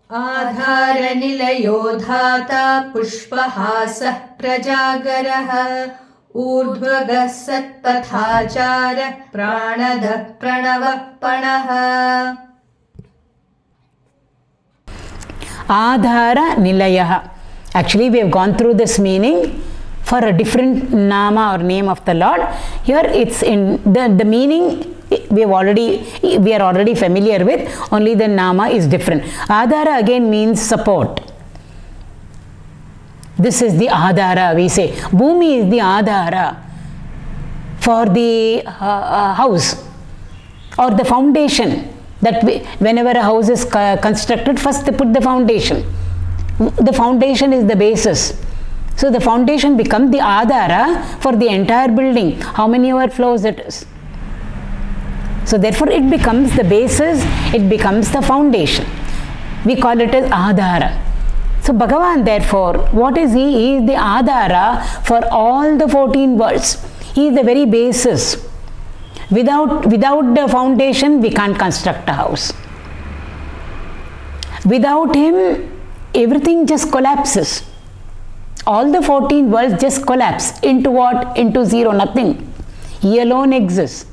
ādhāranilayō'dhātā puṣpahāsaḥ prajāgaraḥ ūrdhvagaḥ satpathāchāraḥ praṇadaḥ praṇavaḥ paṇaḥ. ādhāranilayā'dhātā. Actually, we have gone through this meaning for a different nama or name of the Lord. Here it's in the meaning we are already familiar with, only the nama is different. Ādhāra again means support. This is the ādhāra, we say. Bhumi is the ādhāra for the house or the foundation. That whenever a house is constructed, first they put the foundation. The foundation is the basis. So the foundation becomes the ādhāra for the entire building. How many ever floors it is. So therefore it becomes the basis, it becomes the foundation. We call it as ādhāra. So Bhagavan therefore, what is he? He is the ādhāra for all the 14 worlds. He is the very basis. Without the foundation, we can't construct a house. Without him, everything just collapses. All the 14 worlds just collapse into what? Into zero, nothing. He alone exists.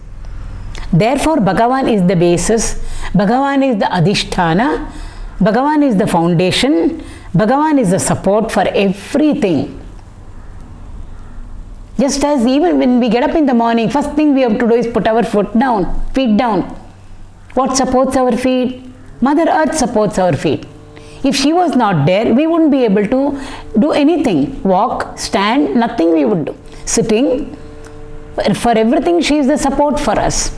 Therefore, Bhagavan is the basis, Bhagavan is the adhisthana, Bhagavan is the foundation, Bhagavan is the support for everything. Just as even when we get up in the morning, first thing we have to do is put our feet down. What supports our feet? Mother Earth supports our feet. If she was not there, we wouldn't be able to do anything. Walk, stand, nothing we would do. Sitting, for everything she is the support for us.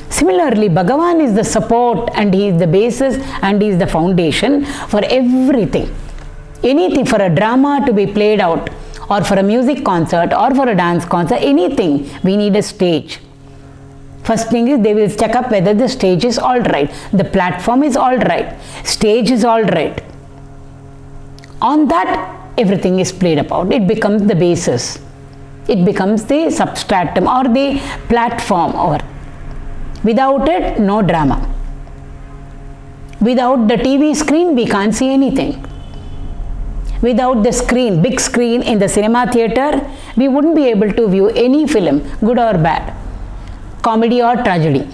Similarly, Bhagavan is the support and he is the basis and he is the foundation for everything. Anything, for a drama to be played out, or for a music concert, or for a dance concert, anything, we need a stage. First thing is they will check up whether the stage is all right, the platform is all right, stage is all right. On that, everything is played about. It becomes the basis. It becomes the substratum or the platform. Or without it, no drama. Without the TV screen, we can't see anything. Without the screen, big screen in the cinema theatre, we wouldn't be able to view any film, good or bad, comedy or tragedy.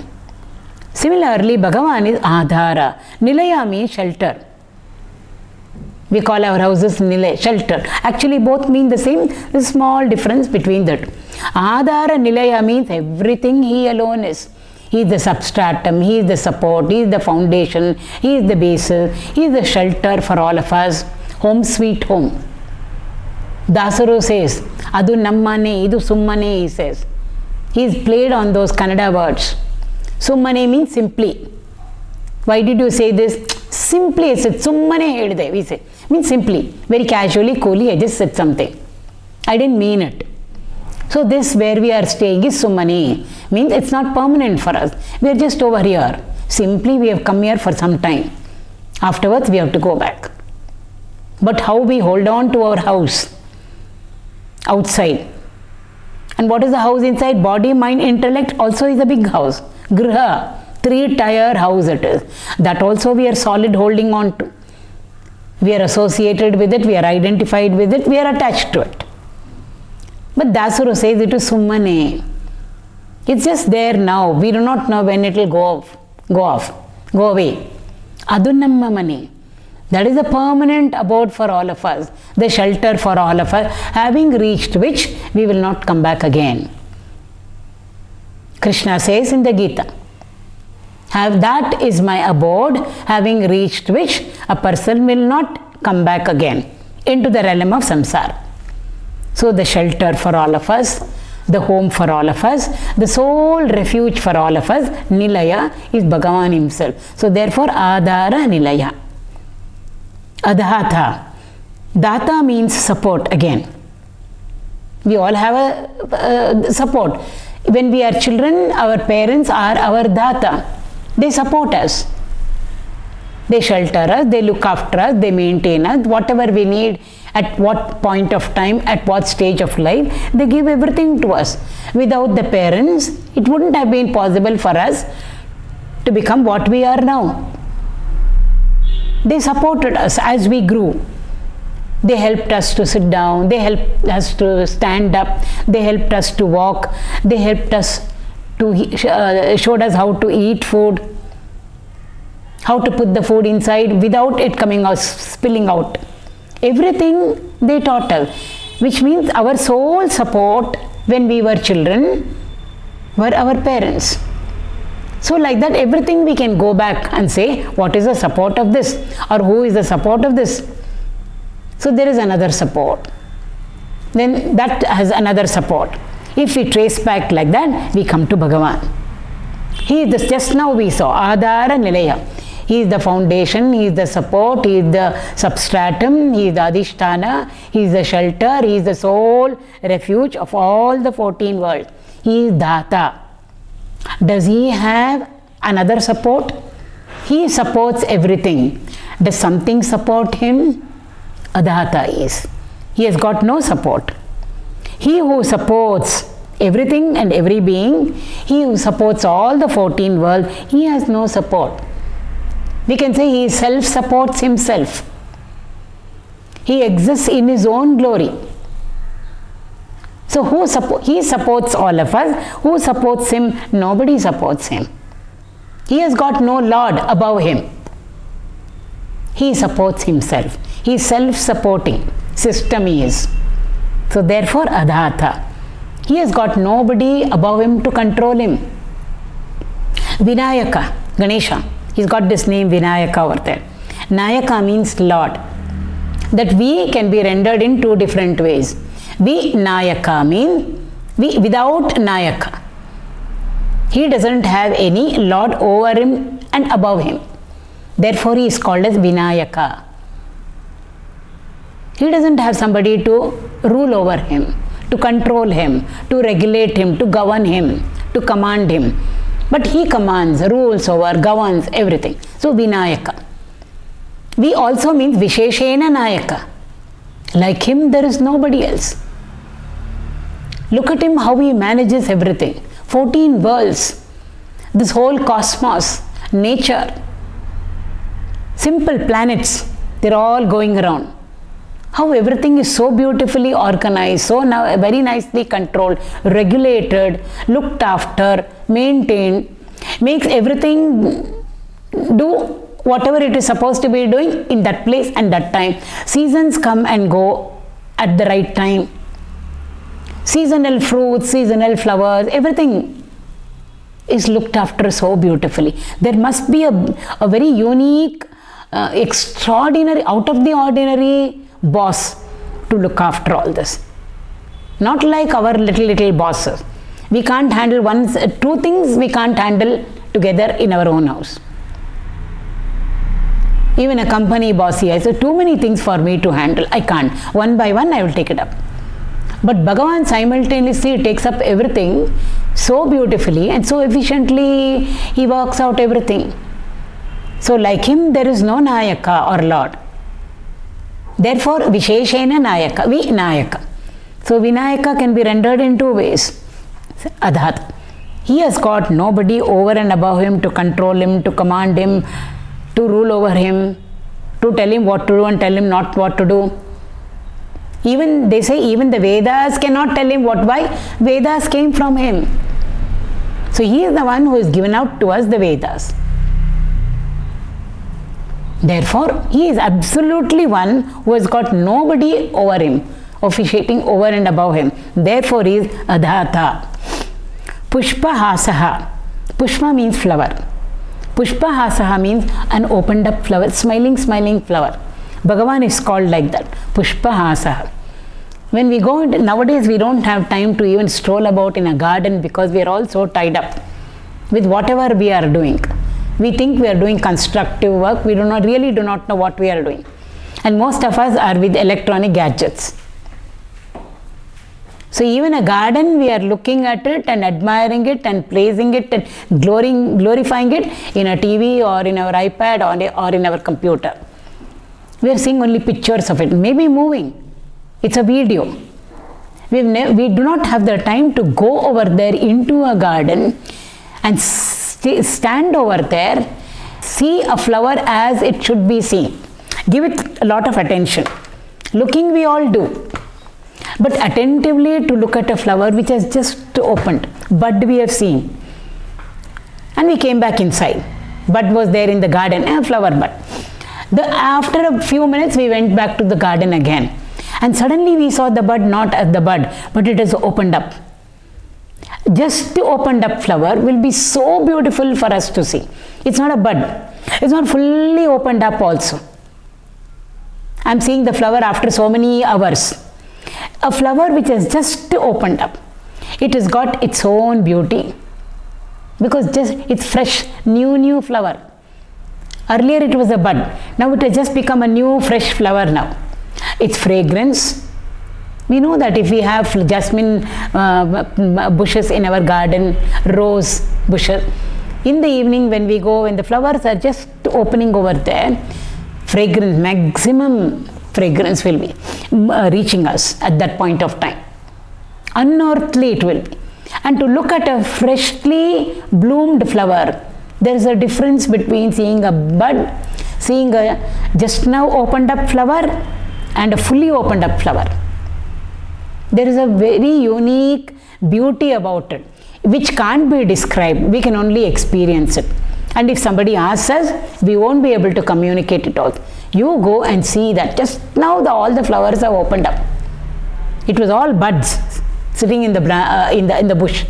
Similarly, Bhagavan is ādhāra. Nilaya means shelter. We call our houses nilaya, shelter. Actually, both mean the same. There's a small difference between the two. Ādhāra nilaya means everything he alone is. He is the substratum, he is the support, he is the foundation, he is the basis, he is the shelter for all of us. Home sweet home. Dasaru says, Adu nammane, idu summane, he says. He is played on those Kannada words. Summane means simply. Why did you say this? Simply, I said, summane hedde, we say. Means simply, very casually, coolly, I just said something. I didn't mean it. So this where we are staying is summane. Means it's not permanent for us. We are just over here. Simply we have come here for some time. Afterwards we have to go back. But how we hold on to our house outside. And what is the house inside? Body, mind, intellect also is a big house. Griha, 3-tier house it is. That also we are solid holding on to. We are associated with it, we are identified with it, we are attached to it. But Dasuru says it is summane. It's just there now. We do not know when it will go away. Adunammamani. That is a permanent abode for all of us, the shelter for all of us, having reached which we will not come back again. Krishna says in the Gita, that is my abode, having reached which a person will not come back again into the realm of samsara. So the shelter for all of us, the home for all of us, the sole refuge for all of us, Nilaya is Bhagavan himself. So therefore, ādhāranilaya. Adhātā. Dāta means support again. We all have a support. When we are children, our parents are our dāta. They support us. They shelter us, they look after us, they maintain us, whatever we need, at what point of time, at what stage of life, they give everything to us. Without the parents, it wouldn't have been possible for us to become what we are now. They supported us as we grew. They helped us to sit down, they helped us to stand up, they helped us to walk, they helped us to showed us how to eat food, how to put the food inside without it coming out, spilling out. Everything they taught us, which means our sole support when we were children were our parents. So like that, everything we can go back and say, what is the support of this, or who is the support of this? So there is another support. Then that has another support. If we trace back like that, we come to Bhagavan. He is the, just now we saw, ādhāranilayō'dhātā. He is the foundation, he is the support, he is the substratum, he is the adhisthana, he is the shelter, he is the sole refuge of all the 14 worlds. He is Dhata. Does he have another support? He supports everything. Does something support him? Adhata is. He has got no support. He who supports everything and every being, he who supports all the 14 worlds, he has no support. We can say he self-supports himself. He exists in his own glory. So he supports all of us. Who supports him? Nobody supports him. He has got no Lord above him. He supports himself. He is self-supporting. System he is. So therefore Adhata. He has got nobody above him to control him. Vinayaka, Ganesha. He's got this name Vinayaka over there. Nayaka means Lord. That V can be rendered in two different ways. Vinayaka means without Nayaka. He doesn't have any Lord over him and above him. Therefore he is called as Vinayaka. He doesn't have somebody to rule over him, to control him, to regulate him, to govern him, to command him. But he commands, rules over, governs everything. So Vinayaka. V also means Visheshena Nayaka. Like him there is nobody else. Look at him how he manages everything. 14 worlds, this whole cosmos, nature, simple planets, they're all going around. How everything is so beautifully organized, so now very nicely controlled, regulated, looked after, maintained, makes everything do whatever it is supposed to be doing in that place and that time. Seasons come and go at the right time. Seasonal fruits, seasonal flowers, everything is looked after so beautifully. There must be a very unique, extraordinary, out of the ordinary boss to look after all this. Not like our little bosses. We can't handle two things we can't handle together in our own house. Even a company boss here, so too many things for me to handle. I can't. One by one I will take it up. But Bhagavan simultaneously takes up everything so beautifully and so efficiently. He works out everything. So like him there is no Nayaka or Lord. Therefore Visheshena Nayaka, Vinayaka. So Vinayaka can be rendered in two ways. Adhata. He has got nobody over and above him to control him, to command him, to rule over him, to tell him what to do and tell him not what to do. Even they say even the Vedas cannot tell him what. Why? Vedas came from him. So he is the one who has given out to us the Vedas. Therefore he is absolutely one who has got nobody over him, officiating over and above him. Therefore he is Adhata. Puṣpahāsaḥ. Pushpa means flower. Puṣpahāsaḥ means an opened up flower, smiling flower. Bhagavan is called like that, Puṣpahāsaḥ. When we go, nowadays we don't have time to even stroll about in a garden because we are all so tied up with whatever we are doing. We think we are doing constructive work, we do not know what we are doing. And most of us are with electronic gadgets. So even a garden, we are looking at it and admiring it and praising it and glorifying it in a TV or in our iPad or in our computer. We are seeing only pictures of it, maybe moving. It's a video. We do not have the time to go over there into a garden and stand over there, See a flower as it should be seen. Give it a lot of attention. Looking we all do. But attentively to look at a flower which has just opened. Bud we have seen. And we came back inside. Bud was there in the garden, a flower bud. After a few minutes we went back to the garden again. And suddenly we saw the bud not as the bud, but it has opened up. Just the opened up flower will be so beautiful for us to see. It's not a bud. It's not fully opened up also. I'm seeing the flower after so many hours. A flower which has just opened up. It has got its own beauty. Because just it's fresh, new flower. Earlier it was a bud. Now it has just become a new fresh flower now. Its fragrance. We know that if we have jasmine bushes in our garden, rose bushes, in the evening when we go, when the flowers are just opening over there, fragrance, maximum fragrance will be reaching us at that point of time. Unearthly it will be. And to look at a freshly bloomed flower, there is a difference between seeing a bud, seeing a just now opened up flower and a fully opened up flower. There is a very unique beauty about it, which can't be described. We can only experience it. And if somebody asks us, we won't be able to communicate it all. You go and see that just now all the flowers have opened up. It was all buds sitting in the bush.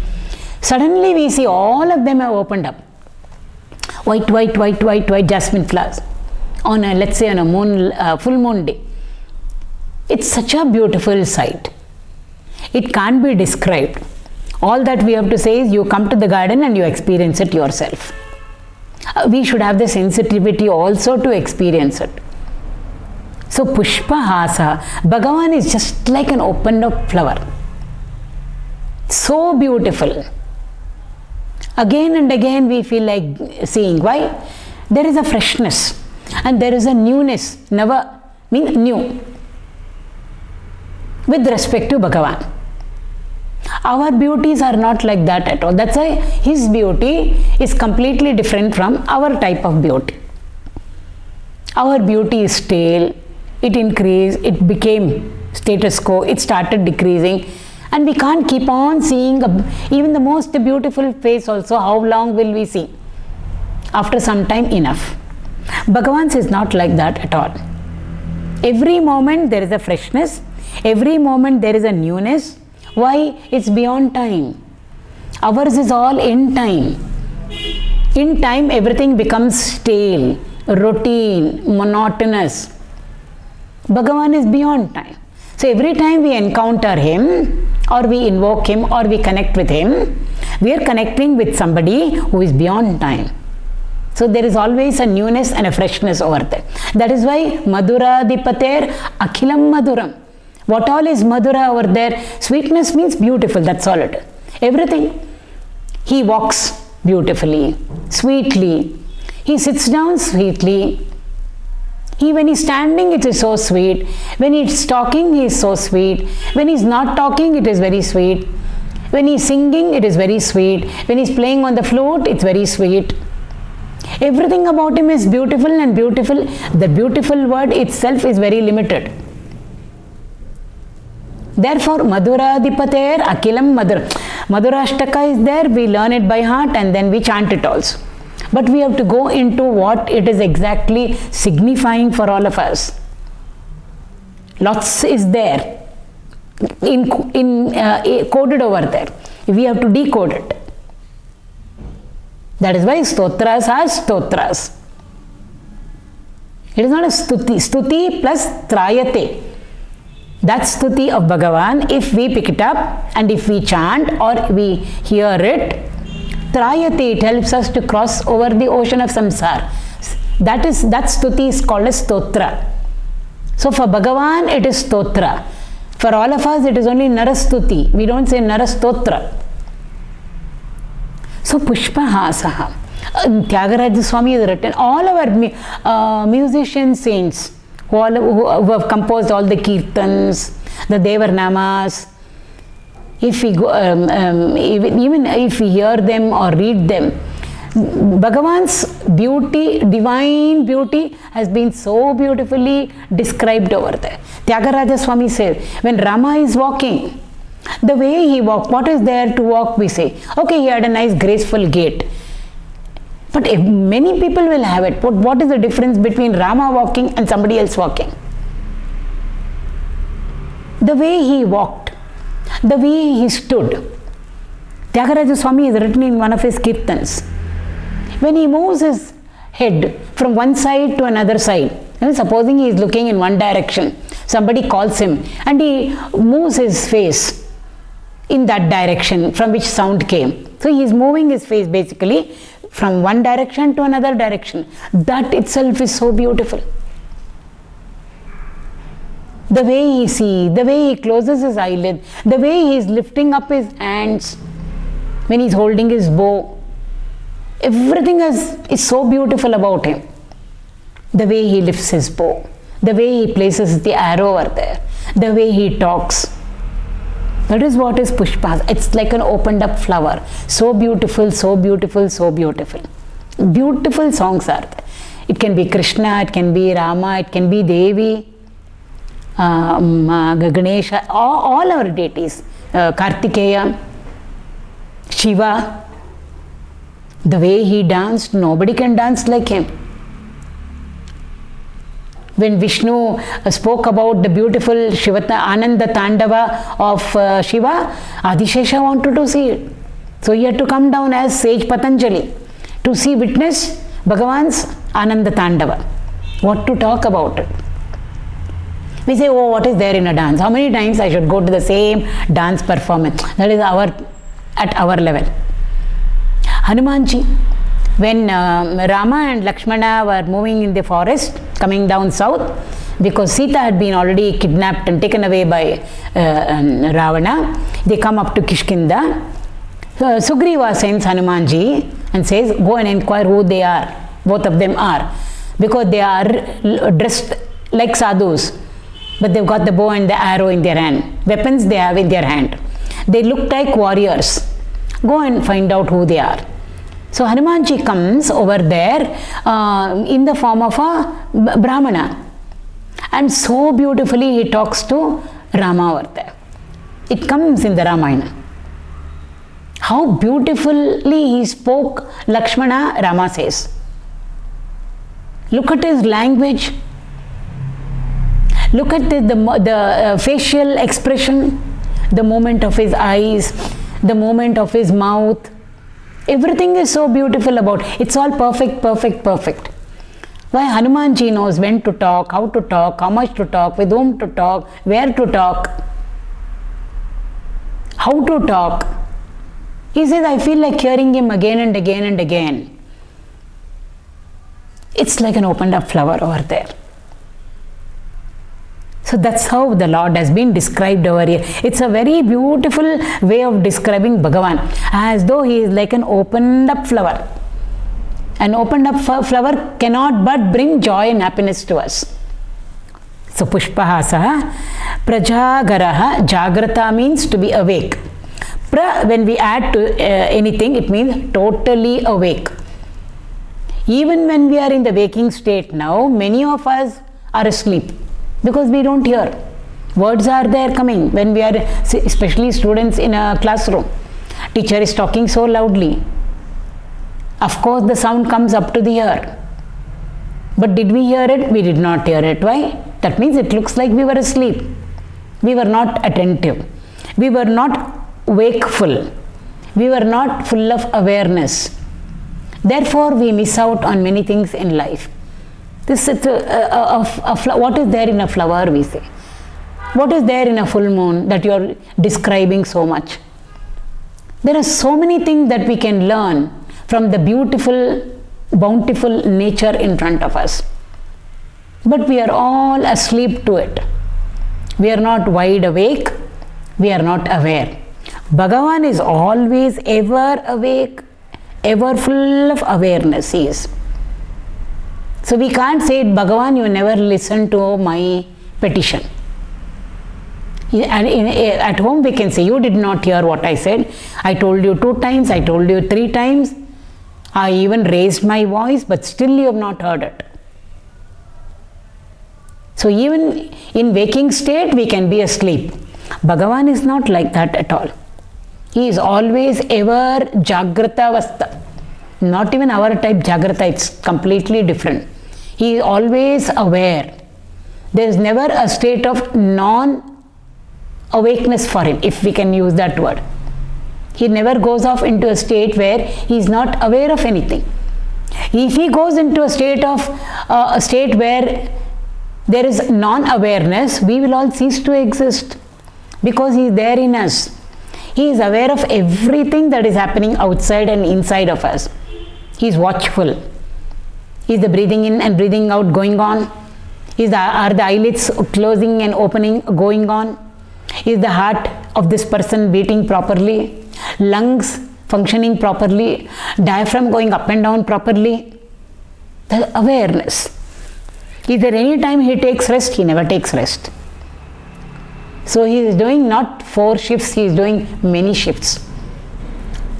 Suddenly we see all of them have opened up. White jasmine flowers on a, let's say on a moon, full moon day. It's such a beautiful sight. It can't be described. All that we have to say is you come to the garden and you experience it yourself. We should have the sensitivity also to experience it. So puṣpahāsaḥ, Bhagavan is just like an opened up flower. So beautiful. Again and again we feel like seeing. Why? There is a freshness and there is a newness. Never means new. With respect to Bhagavan. Our beauties are not like that at all. That's why his beauty is completely different from our type of beauty. Our beauty is stale. It increased. It became status quo. It started decreasing. And we can't keep on seeing even the most beautiful face also. How long will we see? After some time, enough. Bhagavan's is not like that at all. Every moment there is a freshness. Every moment there is a newness. Why? It's beyond time. Ours is all in time. In time everything becomes stale, routine, monotonous. Bhagavan is beyond time. So every time we encounter him or we invoke him or we connect with him, we are connecting with somebody who is beyond time. So there is always a newness and a freshness over there. That is why Madhuradhipater Akhilam Madhuram. What all is Madhura over there? Sweetness means beautiful, that's all it is. Everything. He walks beautifully, sweetly. He sits down sweetly. When he's standing, it is so sweet. When he's talking, he is so sweet. When he's not talking, it is very sweet. When he's singing, it is very sweet. When he's playing on the flute, it's very sweet. Everything about him is beautiful and beautiful. The beautiful word itself is very limited. Therefore, Madhuradhipater Akhilam Madhura. Madhurashtaka is there, we learn it by heart and then we chant it also. But we have to go into what it is exactly signifying for all of us. Lots is there, coded over there. We have to decode it. That is why stotras are stotras. It is not a stuti. Stuti plus trayate. That's stuti of Bhagavan. If we pick it up and if we chant or we hear it, trayate, it helps us to cross over the ocean of samsara. That stuti is called as stotra. So for Bhagavan it is stotra. For all of us it is only narastuti. We don't say narastotra. So puṣpahāsaḥ. Tyagaraja Swami has written, all our musician saints who have composed all the kirtans, the devarnamas, if we go, even if we hear them or read them, Bhagavan's beauty, divine beauty, has been so beautifully described over there. Tyagaraja Swami says, when Rama is walking, the way he walked, what is there to walk, we say? Okay, he had a nice graceful gait. But if many people will have it. But what is the difference between Rama walking and somebody else walking? The way he walked, the way he stood. Tyagaraja Swami has written in one of his kirtans, when he moves his head from one side to another side, supposing he is looking in one direction, somebody calls him and he moves his face in that direction from which sound came. So he is moving his face basically from one direction to another direction. That itself is so beautiful. The way he sees, the way he closes his eyelid, the way he is lifting up his hands when he is holding his bow, everything is so beautiful about him. The way he lifts his bow, the way he places the arrow over there, the way he talks. That is what is puṣpahāsaḥ. It's like an opened up flower. So beautiful, so beautiful, so beautiful. Beautiful songs are there. It can be Krishna, it can be Rama, it can be Devi, Ganesha, all our deities, Kartikeya, Shiva. The way he danced, nobody can dance like him. When Vishnu spoke about the beautiful Ananda Tandava of Shiva, Adishesha wanted to see it. So he had to come down as sage Patanjali to witness Bhagavan's Ananda Tandava. What to talk about it? We say, oh, what is there in a dance? How many times I should go to the same dance performance? That is at our level. Hanumanji, when Rama and Lakshmana were moving in the forest, coming down south, because Sita had been already kidnapped and taken away by Ravana, they come up to Kishkinda. Sugriva sends Hanumanji and says, go and inquire who they are. Both of them are. Because they are dressed like sadhus, but they've got the bow and the arrow in their hand. Weapons they have in their hand. They look like warriors. Go and find out who they are. So Hanumanji comes over there in the form of a Brahmana, and so beautifully he talks to Rama over there. It comes in the Ramayana. How beautifully he spoke Lakshmana, Rama says. Look at his language. Look at the facial expression, the movement of his eyes, the movement of his mouth. Everything is so beautiful about it. It's all perfect, perfect, perfect. Why? Hanumanji knows when to talk, how much to talk, with whom to talk, where to talk, how to talk. He says, I feel like hearing him again and again and again. It's like an opened up flower over there. So that's how the Lord has been described over here. It's a very beautiful way of describing Bhagavan, as though he is like an opened up flower. An opened up flower cannot but bring joy and happiness to us. So puṣpahāsaḥ, prajāgaraḥ, jagrata means to be awake. When we add to anything, it means totally awake. Even when we are in the waking state now, many of us are asleep, because we don't hear. Words are there coming when we are, especially students in a classroom. Teacher is talking so loudly. Of course, the sound comes up to the ear. But did we hear it? We did not hear it. Why? That means it looks like we were asleep. We were not attentive. We were not wakeful. We were not full of awareness. Therefore, we miss out on many things in life. This is what is there in a flower, we say. What is there in a full moon that you are describing so much? There are so many things that we can learn from the beautiful, bountiful nature in front of us. But we are all asleep to it. We are not wide awake. We are not aware. Bhagavan is always ever awake, ever full of awareness he is. So we can't say, Bhagavan, you never listened to my petition. At home we can say, you did not hear what I said. I told you 2 times, I told you 3 times. I even raised my voice, but still you have not heard it. So even in waking state, we can be asleep. Bhagavan is not like that at all. He is always ever Jagrata Avastha. Not even our type Jagrata, it's completely different. He is always aware. There is never a state of non-awakeness for him, if we can use that word. He never goes off into a state where he is not aware of anything. If he goes into a state where there is non-awareness, we will all cease to exist, because he is there in us. He is aware of everything that is happening outside and inside of us. He is watchful. Is the breathing in and breathing out going on? Are the eyelids closing and opening going on? Is the heart of this person beating properly? Lungs functioning properly? Diaphragm going up and down properly? The awareness. Is there any time he takes rest? He never takes rest. So he is doing not 4 shifts, he is doing many shifts.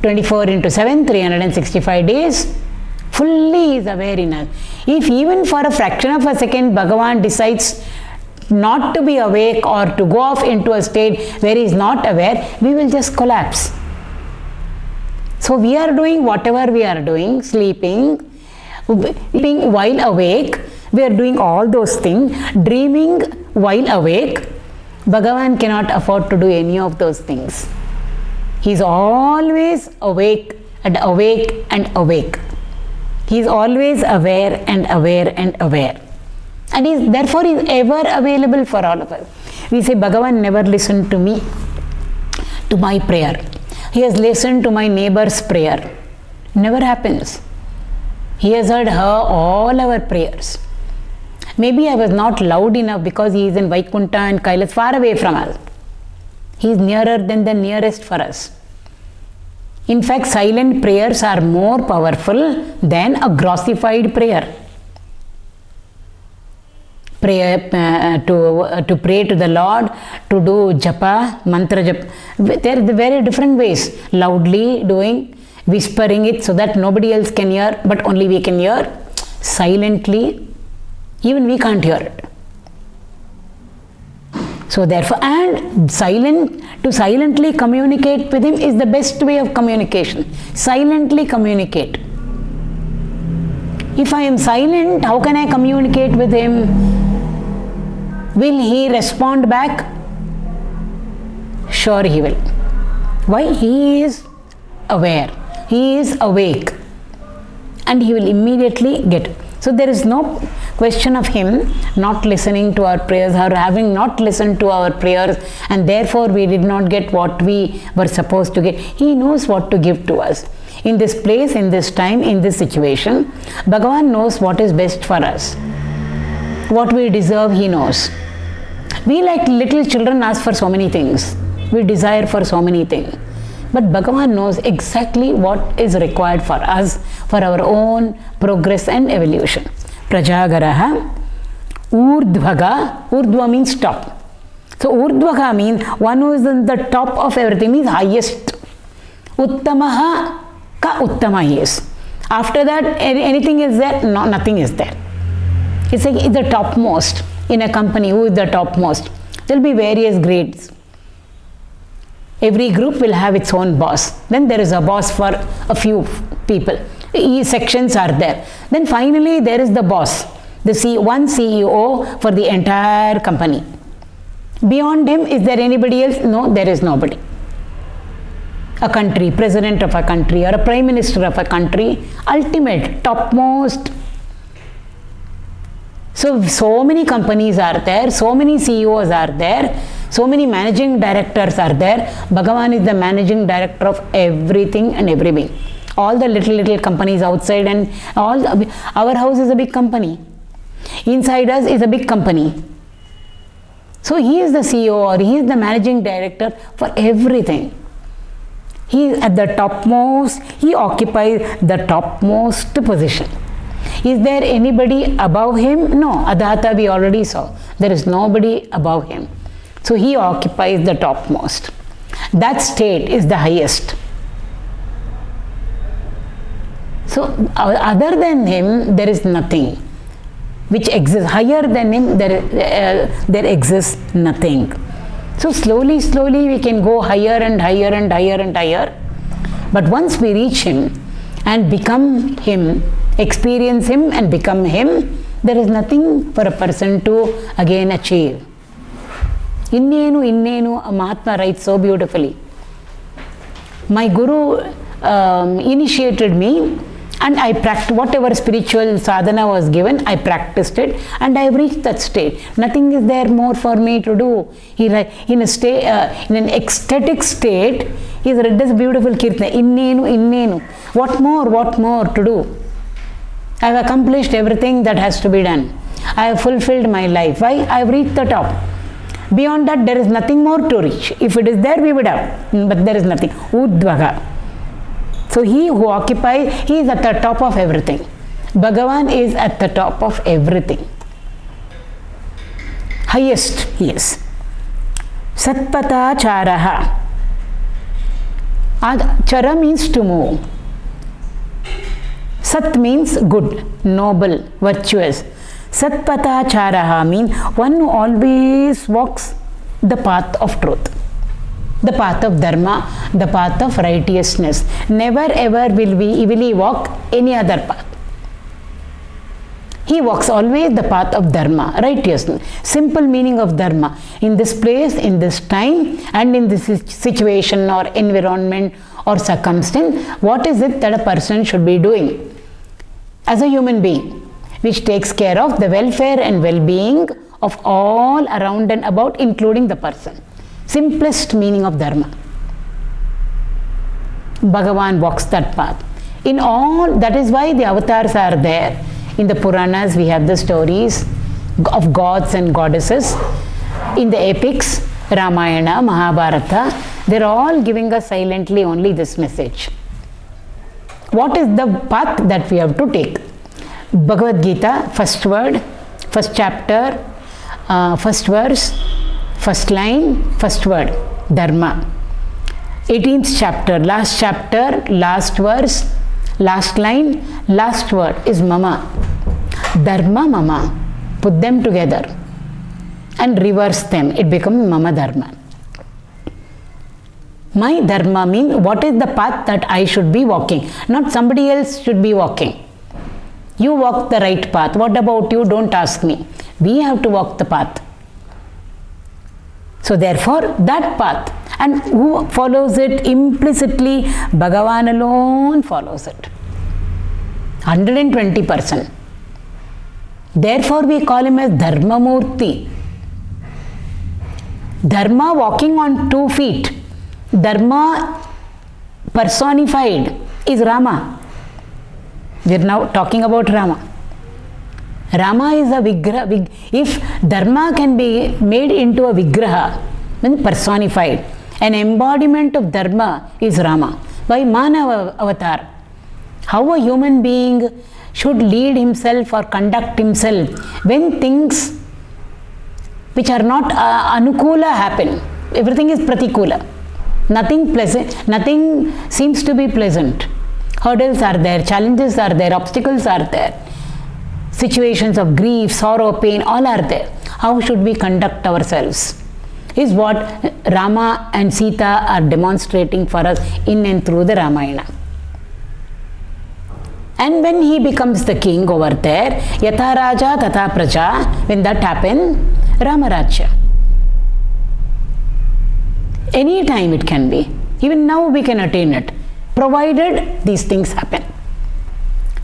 24 into 7, 365 days, fully is aware in us. If even for a fraction of a second Bhagavan decides not to be awake or to go off into a state where he is not aware, we will just collapse. So we are doing whatever we are doing, sleeping while awake, we are doing all those things, dreaming while awake. Bhagavan cannot afford to do any of those things. He is always awake and awake and awake. He is always aware and aware and aware. And therefore he is ever available for all of us. We say Bhagavan never listened to me, to my prayer. He has listened to my neighbor's prayer. Never happens. He has heard all our prayers. Maybe I was not loud enough because he is in Vaikunta and Kailas, far away from us. He is nearer than the nearest for us. In fact, silent prayers are more powerful than a grossified prayer. To pray to the Lord, to do japa, mantra japa, there are very different ways. Loudly doing, whispering it so that nobody else can hear, but only we can hear. Silently, even we can't hear it. So therefore, and to silently communicate with him is the best way of communication. Silently communicate. If I am silent, how can I communicate with him? Will he respond back? Sure he will. Why? He is aware. He is awake. And he will immediately get it. So there is no question of him not listening to our prayers or having not listened to our prayers, and therefore we did not get what we were supposed to get. He knows what to give to us. In this place, in this time, in this situation, Bhagavan knows what is best for us. What we deserve, he knows. We like little children ask for so many things. We desire for so many things. But Bhagavan knows exactly what is required for us, for our own progress and evolution. Prajāgaraḥ, ūrdhvagaḥ, ūrdhva means top. So ūrdhvagaḥ means one who is on the top of everything, means highest. Uttamaha ka uttama he is. After that, anything is there? No, nothing is there. It's like the topmost. In a company, who is the topmost? There will be various grades. Every group will have its own boss. Then there is a boss for a few people. Sections are there. Then finally there is the boss, one CEO for the entire company. Beyond him, is there anybody else? No, there is nobody. A country, president of a country or a prime minister of a country, ultimate, topmost. So many companies are there, so many CEOs are there, so many managing directors are there. Bhagavan is the managing director of everything and everything. All the little companies outside, and our house is a big company. Inside us is a big company. So he is the CEO or he is the managing director for everything. He is at the topmost, he occupies the topmost position. Is there anybody above him? No, ādhārata we already saw. There is nobody above him. So he occupies the topmost. That state is the highest. So other than him, there is nothing which exists. Higher than him, there exists nothing. So slowly, slowly we can go higher and higher and higher and higher. But once we reach him and become him, experience him and become him, there is nothing for a person to again achieve. Innenu, Mahatma writes so beautifully. My Guru initiated me, and I practiced whatever spiritual sadhana was given, I practiced it, and I have reached that state. Nothing is there more for me to do. In an ecstatic state, he has read this beautiful kirtana, innenu. What more to do? I have accomplished everything that has to be done. I have fulfilled my life. Why? I have reached the top. Beyond that, there is nothing more to reach. If it is there, we would have. But there is nothing. ūrdhvagaḥ. So he who occupies, he is at the top of everything. Bhagavan is at the top of everything. Highest he is. Satpathāchāraḥ. Chara means to move. Sat means good, noble, virtuous. Satpathāchāraḥ means one who always walks the path of truth, the path of dharma, the path of righteousness. Never ever will he walk any other path. He walks always the path of dharma, righteousness. Simple meaning of dharma. In this place, in this time, and in this situation or environment or circumstance, what is it that a person should be doing as a human being, which takes care of the welfare and well-being of all around and about, including the person. Simplest meaning of dharma. Bhagavan walks that path. In all, that is why the avatars are there. In the Puranas, we have the stories of gods and goddesses. In the epics, Ramayana, Mahabharata, they're all giving us silently only this message. What is the path that we have to take? Bhagavad Gita, first word, first chapter, first verse, first line, first word, Dharma. 18th chapter, last verse, last line, last word is Mama. Dharma, Mama. Put them together and reverse them. It becomes Mama Dharma. My Dharma means what is the path that I should be walking, not somebody else should be walking. You walk the right path. What about you? Don't ask me. We have to walk the path. So therefore, that path. And who follows it implicitly? Bhagavan alone follows it. 120%. Therefore, we call him as Dharma Murti. Dharma walking on 2 feet. Dharma personified is Rama. We are now talking about Rama. Rama is a Vigraha. If Dharma can be made into a Vigraha, then personified, an embodiment of Dharma is Rama. By Manava avatar. How a human being should lead himself or conduct himself when things which are not Anukula happen. Everything is Pratikula. Nothing pleasant, nothing seems to be pleasant. Hurdles are there, challenges are there, obstacles are there. Situations of grief, sorrow, pain, all are there. How should we conduct ourselves? Is what Rama and Sita are demonstrating for us in and through the Ramayana. And when he becomes the king over there, Yatha Raja Tatha Praja, when that happens, Ramarajya. Any time it can be. Even now we can attain it, provided these things happen.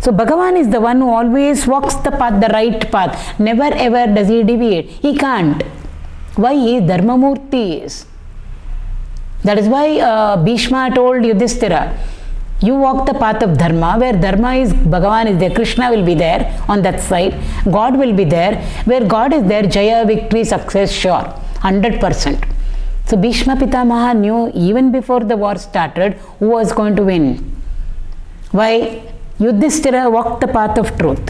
So Bhagavan is the one who always walks the path, the right path. Never ever does he deviate. He can't. Why? He is Dharma Murti. That is why Bhishma told Yudhishthira, you walk the path of Dharma, where Dharma is, Bhagavan is there, Krishna will be there on that side, God will be there. Where God is there, Jaya, victory, success, sure, 100%. So Bhishma Pitamaha knew even before the war started who was going to win. Why? Yudhishthira walked the path of truth.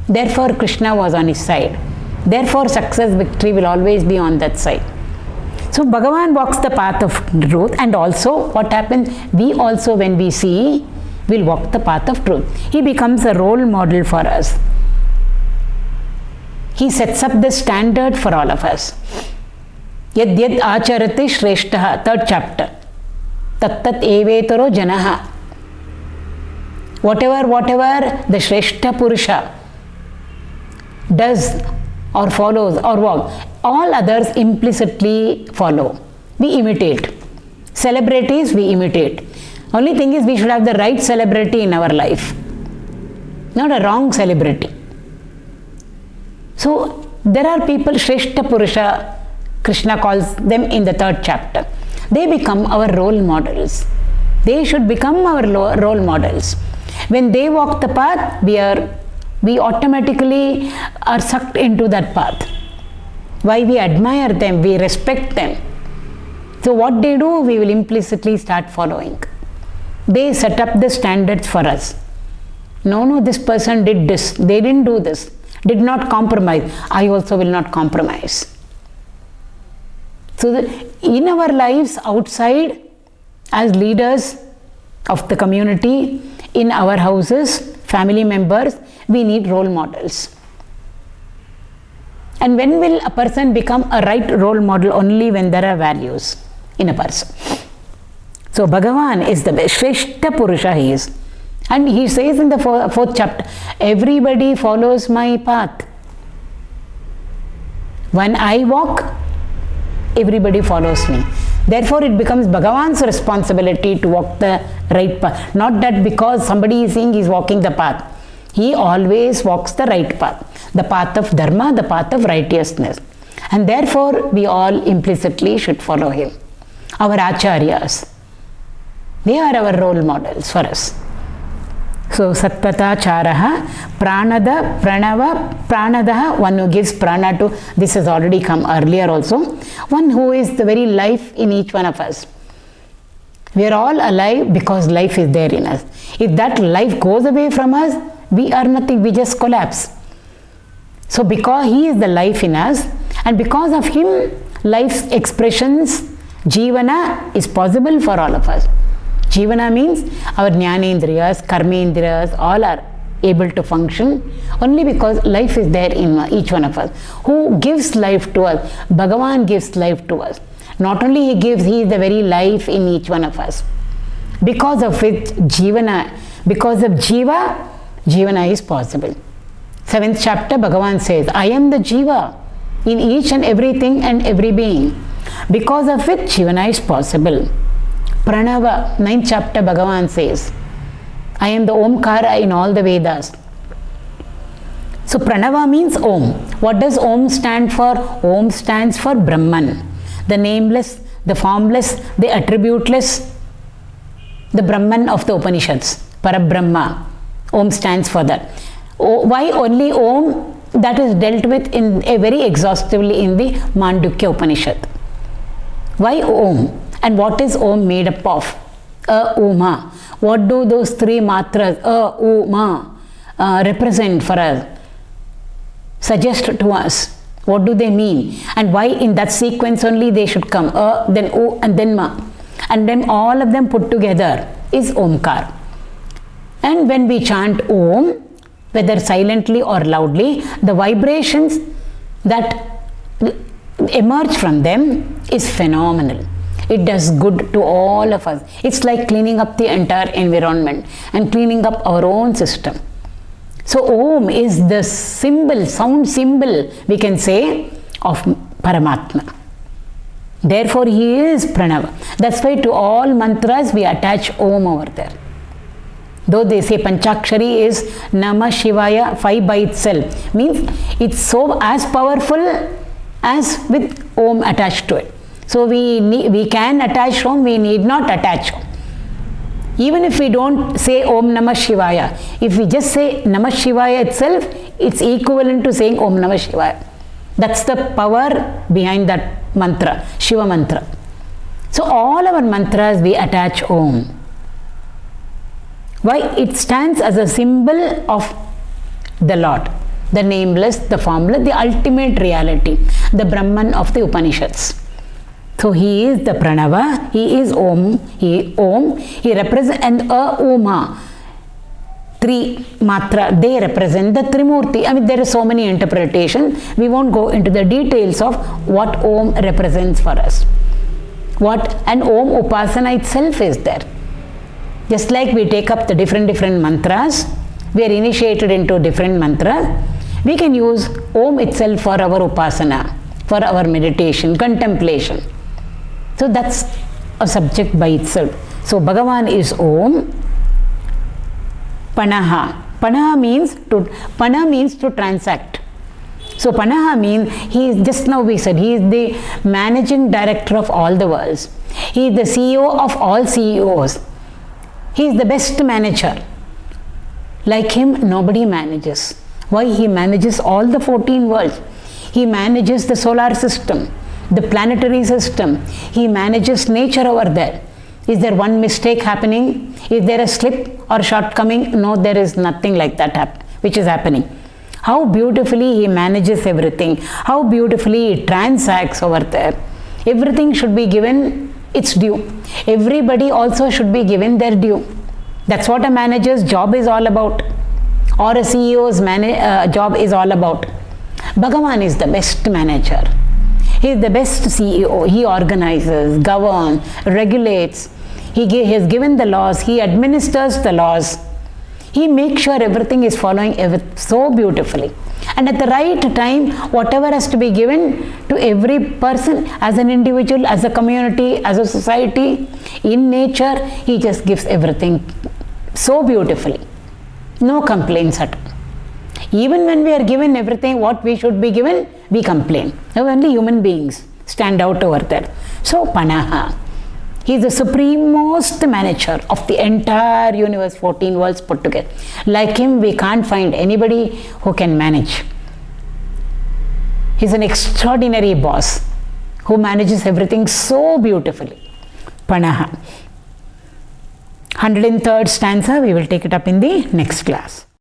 Therefore Krishna was on his side. Therefore success, victory will always be on that side. So Bhagavan walks the path of truth, and also what happens? We also, when we see, will walk the path of truth. He becomes a role model for us. He sets up the standard for all of us. Yad yad acharati shreshtaha, 3rd chapter. Tat tat evetaro janaha. Whatever the Shreshta Purusha does or follows or walks, all others implicitly follow. We imitate. Celebrities we imitate. Only thing is we should have the right celebrity in our life, not a wrong celebrity. So there are people, Shreshta Purusha, Krishna calls them in the 3rd chapter. They become our role models. They should become our role models. When they walk the path, we automatically are sucked into that path. Why? We admire them, we respect them. So what they do, we will implicitly start following. They set up the standards for us. No, this person did this, they didn't do this, did not compromise. I also will not compromise. So in our lives outside, as leaders of the community, in our houses, family members, we need role models. And when will a person become a right role model? Only when there are values in a person. So Bhagavan is the best, Shreshta Purusha he is. And he says in the 4th chapter, everybody follows my path. When I walk, everybody follows me. Therefore, it becomes Bhagavan's responsibility to walk the right path. Not that because somebody is saying he is walking the path. He always walks the right path. The path of Dharma, the path of righteousness. And therefore, we all implicitly should follow him. Our Acharyas, they are our role models for us. So, satpathāchāraḥ, praṇadaḥ, praṇavaḥ, one who gives prana to, this has already come earlier also, one who is the very life in each one of us. We are all alive because life is there in us. If that life goes away from us, we are nothing, we just collapse. So because he is the life in us, and because of him, life's expressions, jivana, is possible for all of us. Jivana means our jnanendriyas, karmendriyas, all are able to function only because life is there in each one of us. Who gives life to us? Bhagavan gives life to us. Not only he gives, he is the very life in each one of us. Because of which jivana, because of jiva, jivana is possible. 7th chapter, Bhagavan says, I am the jiva in each and everything and every being. Because of which jivana is possible. Praṇavaḥ, 9th chapter, Bhagavan says, I am the Omkara in all the Vedas. So Praṇavaḥ means Om. What does Om stand for? Om stands for Brahman, the nameless, the formless, the attributeless, the Brahman of the Upanishads, Parabrahma. Om stands for that. Why only Om? That is dealt with in a very exhaustively in the Mandukya Upanishad. Why Om? And what is Om made up of? Uma. What do those 3 matras, Uma, represent for us? Suggest to us. What do they mean? And why in that sequence only they should come? Then O, and then Ma. And then all of them put together is Omkar. And when we chant Om, whether silently or loudly, the vibrations that emerge from them is phenomenal. It does good to all of us. It's like cleaning up the entire environment and cleaning up our own system. So Om is the symbol, sound symbol, we can say, of Paramatma. Therefore he is Praṇavaḥ. That's why to all mantras we attach Om over there. Though they say Panchakshari is Namah Shivaya 5 by itself, means it's so as powerful as with Om attached to it. So we can attach Om, we need not attach Om. Even if we don't say Om Namah Shivaya, if we just say Namah Shivaya itself, it's equivalent to saying Om Namah Shivaya. That's the power behind that mantra, Shiva mantra. So all our mantras we attach Om. Why? It stands as a symbol of the Lord, the nameless, the formless, the ultimate reality, the Brahman of the Upanishads. So he is the Praṇavaḥ, he is Om, he represents, and Uma three matra, they represent the Trimurti. I mean, there are so many interpretations. We won't go into the details of what Om represents for us. What an Om Upasana itself is there. Just like we take up the different mantras, we are initiated into different mantras, we can use Om itself for our Upasana, for our meditation, contemplation. So that's a subject by itself. So Bhagavan is Om. paṇaḥ. paṇaḥ means to transact. So paṇaḥ means he is, just now we said, he is the managing director of all the worlds. He is the CEO of all CEOs. He is the best manager. Like him, nobody manages. Why? He manages all the 14 worlds. He manages the solar system, the planetary system. He manages nature over there. Is there one mistake happening? Is there a slip or shortcoming? No, there is nothing like that which is happening. How beautifully he manages everything. How beautifully he transacts over there. Everything should be given its due. Everybody also should be given their due. That's what a manager's job is all about, or a CEO's job is all about. Bhagavan is the best manager. He is the best CEO. He organizes, governs, regulates. He has given the laws. He administers the laws. He makes sure everything is following so beautifully. And at the right time, whatever has to be given to every person, as an individual, as a community, as a society, in nature, he just gives everything so beautifully. No complaints at all. Even when we are given everything what we should be given, we complain. Only human beings stand out over there. So paṇaḥ. He is the supremest manager of the entire universe, 14 worlds put together. Like him, we can't find anybody who can manage. He is an extraordinary boss who manages everything so beautifully. paṇaḥ. 103rd stanza, we will take it up in the next class.